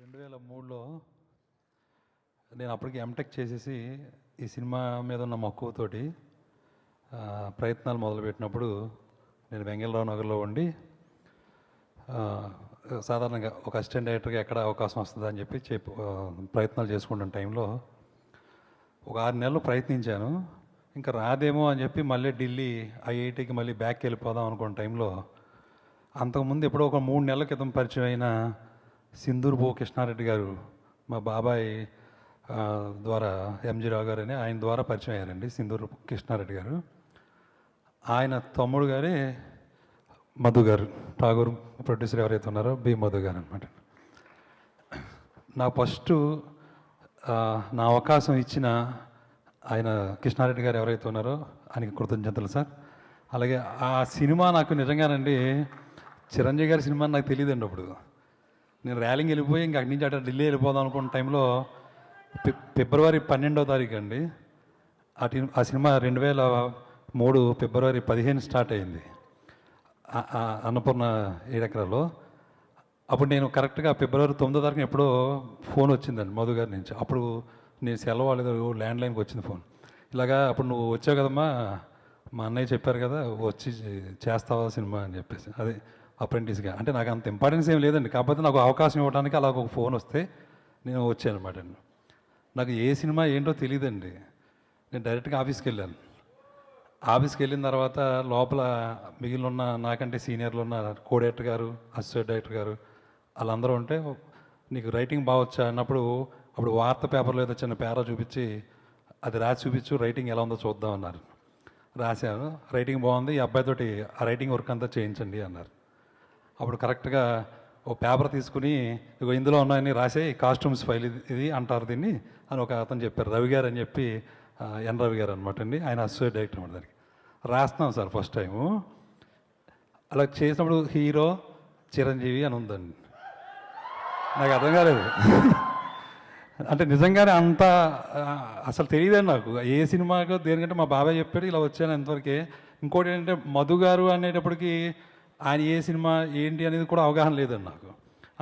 2003లో నేను అప్పటికి ఎంటెక్ చేసేసి ఈ సినిమా మీద ఉన్న మక్కువతోటి ప్రయత్నాలు మొదలుపెట్టినప్పుడు నేను వెంగళరావు నగర్లో ఉండి సాధారణంగా ఒక అసిస్టెంట్ డైరెక్టర్గా ఎక్కడ అవకాశం వస్తుందని చెప్పి ప్రయత్నాలు చేసుకుంటున్న టైంలో ఒక 6 నెలలు ప్రయత్నించాను. ఇంకా రాదేమో అని చెప్పి మళ్ళీ ఢిల్లీ ఐఐటికి మళ్ళీ బ్యాక్ వెళ్ళిపోదాం అనుకున్న టైంలో అంతకుముందు ఎప్పుడో ఒక 3 నెలల క్రితం పరిచయం అయిన సింధూర్ బో కృష్ణారెడ్డి గారు, మా బాబాయ్ ద్వారా ఎంజీ రావు గారు అని ఆయన ద్వారా పరిచయం అయ్యారండి. సింధూర్ కృష్ణారెడ్డి గారు ఆయన తమ్ముడు గారే మధు గారు, ఠాగూర్ ప్రొడ్యూసర్ ఎవరైతే ఉన్నారో బి మధు గారు అనమాట. నా ఫస్ట్ నా అవకాశం ఇచ్చిన ఆయన కృష్ణారెడ్డి గారు ఎవరైతే ఉన్నారో ఆయనకి కృతజ్ఞతలు సార్. అలాగే ఆ సినిమా నాకు నిజంగానండి, చిరంజీవి గారి సినిమా నాకు తెలియదండి. అప్పుడు నేను ర్యాలింగ్ వెళ్ళిపోయి ఇంక అక్కడి నుంచి అటు ఢిల్లీ వెళ్ళిపోదాం అనుకున్న టైంలో ఫిబ్రవరి 12వ తారీఖు అండి ఆ సినిమా 2003 ఫిబ్రవరి 15 స్టార్ట్ అయింది అన్నపూర్ణ 7 ఎకరాల్లో. అప్పుడు నేను కరెక్ట్గా ఫిబ్రవరి 9వ తారీఖున ఎప్పుడో ఫోన్ వచ్చిందండి మధు గారి నుంచి. అప్పుడు నేను సెలవు వాళ్ళేదో ల్యాండ్లైన్కి వచ్చింది ఫోన్. ఇలాగా అప్పుడు నువ్వు వచ్చావు కదమ్మా, మా అన్నయ్య చెప్పారు కదా వచ్చి చేస్తావా సినిమా అని చెప్పేసి, అదే అప్రెంటిస్గా. అంటే నాకు అంత ఇంపార్టెన్స్ ఏం లేదండి, కాకపోతే నాకు అవకాశం ఇవ్వడానికి అలా ఒక ఫోన్ వస్తే నేను వచ్చాను అనమాట. నాకు ఏ సినిమా ఏంటో తెలియదండి. నేను డైరెక్ట్గా ఆఫీస్కి వెళ్ళాను. ఆఫీస్కి వెళ్ళిన తర్వాత లోపల మిగిలిన నాకంటే సీనియర్లు ఉన్న కో డైరెక్టర్ గారు, అసిస్టెంట్ డైరెక్టర్ గారు వాళ్ళందరూ ఉంటే, నీకు రైటింగ్ బాగొచ్చా అన్నప్పుడు అప్పుడు వార్త పేపర్లో ఏదో చిన్న పేరా చూపించి అది రాసి చూపించు, రైటింగ్ ఎలా ఉందో చూద్దాం అన్నారు. రాశాను, రైటింగ్ బాగుంది, ఈ అబ్బాయితోటి ఆ రైటింగ్ వర్క్ అంతా చేయించండి అన్నారు. అప్పుడు కరెక్ట్గా ఓ పేపర్ తీసుకుని ఇగో ఇందులో ఉన్నాయని రాసే కాస్ట్యూమ్స్ ఫైల్ ఇది అంటారు దీన్ని అని ఒక అతను చెప్పారు, రవి గారు అని చెప్పి, ఎన్ రవి గారు అనమాట అండి, ఆయన అసోసియేట్ డైరెక్టర్ అనమాట. దానికి రాస్తున్నాం సార్ ఫస్ట్ టైము. అలా చేసినప్పుడు హీరో చిరంజీవి అని ఉందండి. నాకు అర్థం కాలేదు. అంటే నిజంగానే అంత అసలు తెలియదండి నాకు ఏ సినిమాకో దేనికంటే. మా బాబాయ్ చెప్పాడు, ఇలా వచ్చాను ఎంతవరకే. ఇంకోటి ఏంటంటే మధు గారు అనేటప్పటికీ ఆయన ఏ సినిమా ఏంటి అనేది కూడా అవగాహన లేదండి నాకు.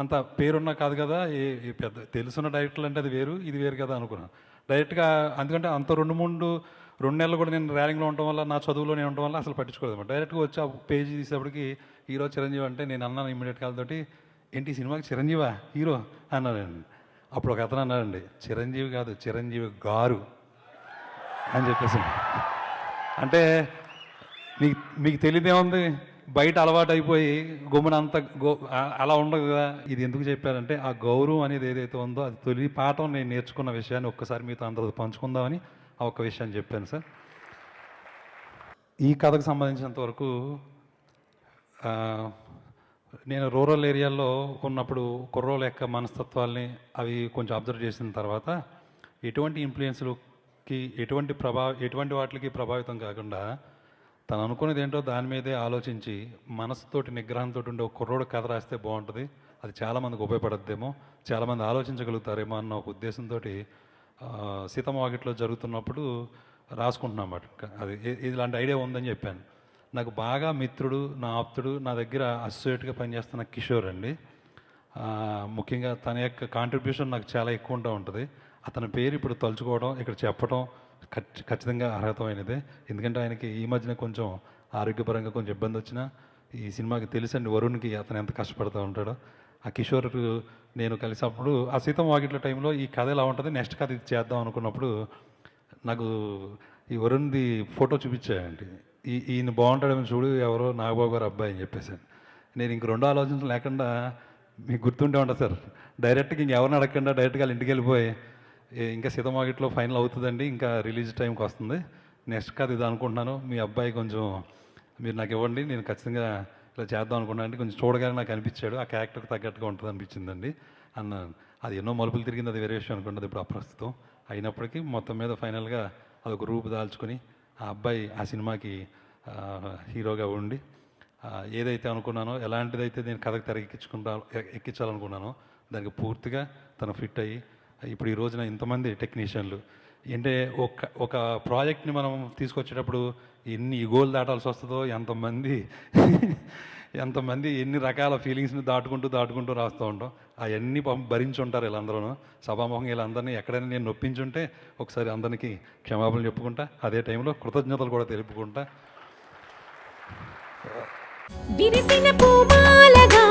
అంత పేరున్నా కాదు కదా, ఏ పెద్ద తెలుసున్న డైరెక్టర్లు అంటే అది వేరు, ఇది వేరు కదా అనుకున్నాను డైరెక్ట్గా. ఎందుకంటే అంత 2 నెలలు కూడా నేను ర్యాలింగ్లో ఉండటం వల్ల, నా చదువులో నేను ఉండటం వల్ల అసలు పట్టించుకోలేదు. డైరెక్ట్గా వచ్చి ఆ పేజీ తీసేప్పటికి హీరో చిరంజీవి అంటే నేను అన్నాను ఇమ్మీడియట్ కాల్తోటి, ఏంటి సినిమాకి చిరంజీవా హీరో అన్నానండి. అప్పుడు ఒక అతను అన్నాడండి, చిరంజీవి కాదు చిరంజీవి గారు అని చెప్పేసి. అంటే మీకు తెలియదేముంది, బయట అలవాటు అయిపోయి గుమ్మనంత అలా ఉండదు కదా. ఇది ఎందుకు చెప్పారంటే ఆ గౌరవం అనేది ఏదైతే ఉందో అది తొలి పాఠం నేను నేర్చుకున్న విషయాన్ని ఒక్కసారి మీతో అందరూ పంచుకుందామని ఆ ఒక్క విషయాన్ని చెప్పాను సార్. ఈ కథకు సంబంధించినంత వరకు నేను రూరల్ ఏరియాల్లో ఉన్నప్పుడు కుర్రోళ్ళ యొక్క మనస్తత్వాల్ని అవి కొంచెం అబ్జర్వ్ చేసిన తర్వాత ఎటువంటి ఇన్ఫ్లుయెన్స్లకి ఎటువంటి వాటికి ప్రభావితం కాకుండా తను అనుకునేది ఏంటో దాని మీదే ఆలోచించి మనసుతోటి నిగ్రహంతో ఉండే ఒక కుర్రోడు కథ రాస్తే బాగుంటుంది, అది చాలామందికి ఉపయోగపడద్దేమో, చాలామంది ఆలోచించగలుగుతారేమో అన్న ఒక ఉద్దేశంతో సీతమ్మ వాకిట్లో జరుగుతున్నప్పుడు రాసుకుంటున్నమాట. అది ఇలాంటి ఐడియా ఉందని చెప్పాను. నాకు బాగా మిత్రుడు, నా ఆప్తుడు, నా దగ్గర అసోసియేట్గా పనిచేస్తున్న కిషోర్ అండి. ముఖ్యంగా తన యొక్క కాంట్రిబ్యూషన్ నాకు చాలా ఎక్కువ ఉంటుంది. అతని పేరు ఇప్పుడు తలుచుకోవడం, ఇక్కడ చెప్పడం ఖచ్చితంగా అర్హతమైనదే. ఎందుకంటే ఆయనకి ఈ మధ్యన కొంచెం ఆరోగ్యపరంగా కొంచెం ఇబ్బంది వచ్చినా ఈ సినిమాకి తెలుసండి వరుణ్కి అతను ఎంత కష్టపడుతూ ఉంటాడో. ఆ కిషోర్ నేను కలిసినప్పుడు ఆ సీతమ్మ వాకిట్ల టైంలో ఈ కథ ఎలా ఉంటుంది, నెక్స్ట్ కథ ఇది చేద్దాం అనుకున్నప్పుడు నాకు ఈ వరుణ్ది ఫోటో చూపించాయండి. ఈయన బాగుంటాడేమో చూడు, ఎవరో నాగబాబు గారు అబ్బాయి అని చెప్పేసాను. నేను ఇంక రెండో ఆలోచన లేకుండా, మీకు గుర్తుంటే ఉంటుంది సార్, డైరెక్ట్గా ఇంకెవరిని అడగకుండా డైరెక్ట్గా వాళ్ళ ఇంటికి వెళ్ళిపోయి, ఇంకా సీతమ్మ వాకిట్లో ఫైనల్ అవుతుందండి, ఇంకా రిలీజ్ టైంకి వస్తుంది, నెక్స్ట్ కథ ఇది అనుకుంటున్నాను, మీ అబ్బాయి కొంచెం మీరు నాకు ఇవ్వండి, నేను ఖచ్చితంగా ఇలా చేద్దాం అనుకున్నాను అంటే కొంచెం చూడగానే నాకు అనిపించాడు, ఆ క్యారెక్టర్కి తగ్గట్టుగా ఉంటుంది అనిపించిందండి అన్నాను. అది ఎన్నో మలుపులు తిరిగింది, అది వేరే విషయం అనుకుంటుంది ఇప్పుడు అప్రస్తుతం. అయినప్పటికీ మొత్తం మీద ఫైనల్గా అదొక రూపు దాల్చుకొని ఆ అబ్బాయి ఆ సినిమాకి హీరోగా ఉండి ఏదైతే అనుకున్నానో, ఎలాంటిదైతే నేను కథకు ఎక్కించాలనుకున్నానో దానికి పూర్తిగా తను ఫిట్ అయ్యి ఇప్పుడు ఈ రోజున ఇంతమంది టెక్నీషియన్లు, అంటే ఒక ప్రాజెక్ట్ని మనం తీసుకొచ్చేటప్పుడు ఎన్ని ఈగోలు దాటాల్సి వస్తుందో, ఎంతమంది ఎన్ని రకాల ఫీలింగ్స్ని దాటుకుంటూ రాస్తూ ఉంటాం. అవన్నీ భరించి ఉంటారు వీళ్ళందరూ. సభాముఖంగా వీళ్ళందరినీ ఎక్కడైనా నేను నొప్పించుంటే ఒకసారి అందరికీ క్షమాపణలు చెప్పుకుంటా, అదే టైంలో కృతజ్ఞతలు కూడా తెలుపుకుంటా. విరిసిన పూమాలగా